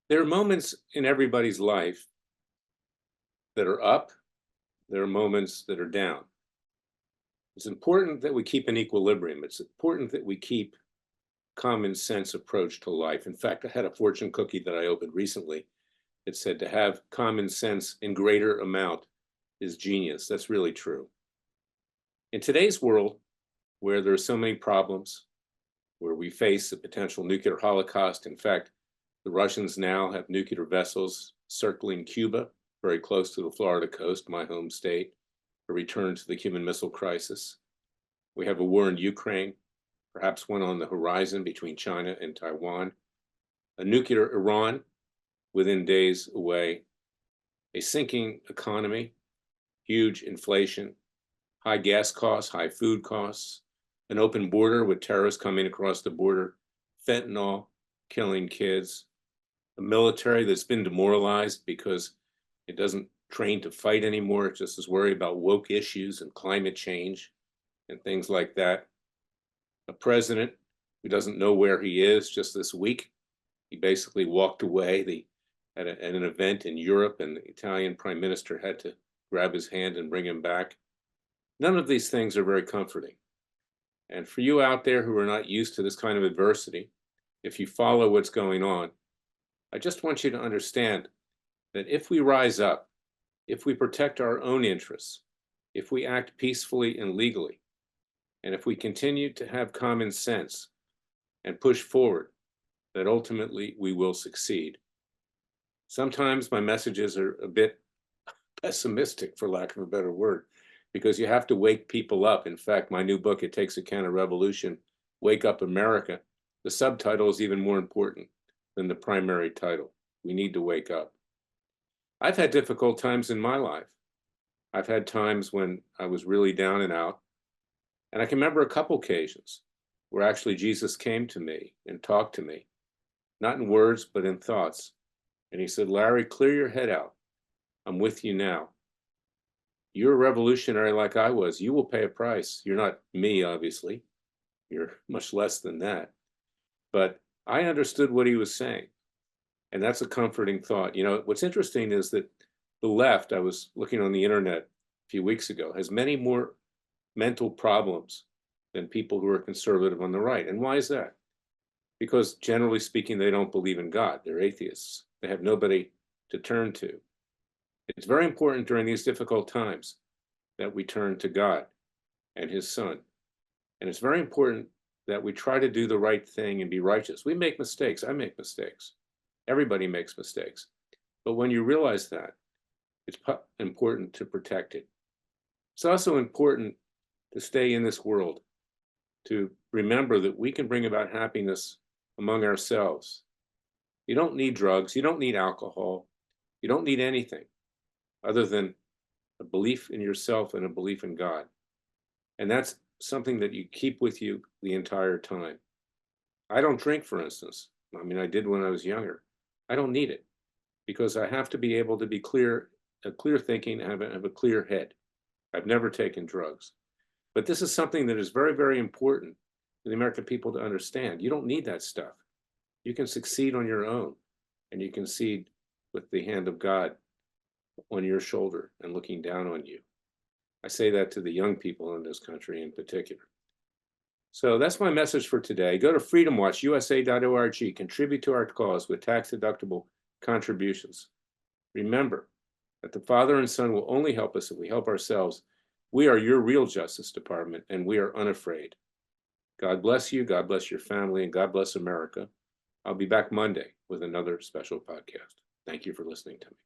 There are moments in everybody's life that are up, there are moments that are down. It's important that we keep an equilibrium. It's important that we keep common sense approach to life. In fact, I had a fortune cookie that I opened recently. It said to have common sense in greater amount is genius. That's really true. In today's world, where there are so many problems, where we face a potential nuclear holocaust, in fact, the Russians now have nuclear vessels circling Cuba, very close to the Florida coast, my home state, a return to the Cuban Missile Crisis. We have a war in Ukraine, perhaps one on the horizon between China and Taiwan, a nuclear Iran within days away, a sinking economy, huge inflation, high gas costs, high food costs, an open border with terrorists coming across the border, fentanyl killing kids, a military that's been demoralized because it doesn't train to fight anymore. It just is worried about woke issues and climate change and things like that. A president who doesn't know where he is. Just this week, he basically walked away at an event in Europe, and the Italian prime minister had to grab his hand and bring him back. None of these things are very comforting. And for you out there who are not used to this kind of adversity, if you follow what's going on, I just want you to understand that if we rise up, if we protect our own interests, if we act peacefully and legally, and if we continue to have common sense and push forward, that ultimately we will succeed. Sometimes my messages are a bit pessimistic, for lack of a better word, because you have to wake people up. In fact, my new book, It Takes a Counter-Revolution, Wake Up America, the subtitle is even more important than the primary title. We need to wake up. I've had difficult times in my life. I've had times when I was really down and out. And I can remember a couple occasions where actually Jesus came to me and talked to me, not in words, but in thoughts. And he said, Larry, clear your head out. I'm with you now. You're a revolutionary like I was. You will pay a price. You're not me, obviously. You're much less than that. But I understood what he was saying. And that's a comforting thought. You know, what's interesting is that the left, I was looking on the internet a few weeks ago, has many more mental problems than people who are conservative on the right. And why is that? Because generally speaking, they don't believe in God. They're atheists. They have nobody to turn to. It's very important during these difficult times that we turn to God and his son. And it's very important that we try to do the right thing and be righteous. We make mistakes. I make mistakes. Everybody makes mistakes. But when you realize that, it's important to protect it. It's also important to stay in this world, to remember that we can bring about happiness among ourselves. You don't need drugs. You don't need alcohol. You don't need anything other than a belief in yourself and a belief in God. And that's something that you keep with you the entire time. I don't drink, for instance. I mean, I did when I was younger. I don't need it because I have to be able to be clear thinking, have a clear head. I've never taken drugs. But this is something that is very, very important for the American people to understand. You don't need that stuff. You can succeed on your own, and you can succeed with the hand of God on your shoulder and looking down on you. I say that to the young people in this country in particular. So that's my message for today. Go to freedomwatchusa.org, contribute to our cause with tax-deductible contributions. Remember that the Father and Son will only help us if we help ourselves. We are your real Justice Department, and we are unafraid. God bless you, God bless your family, and God bless America. I'll be back Monday with another special podcast. Thank you for listening to me.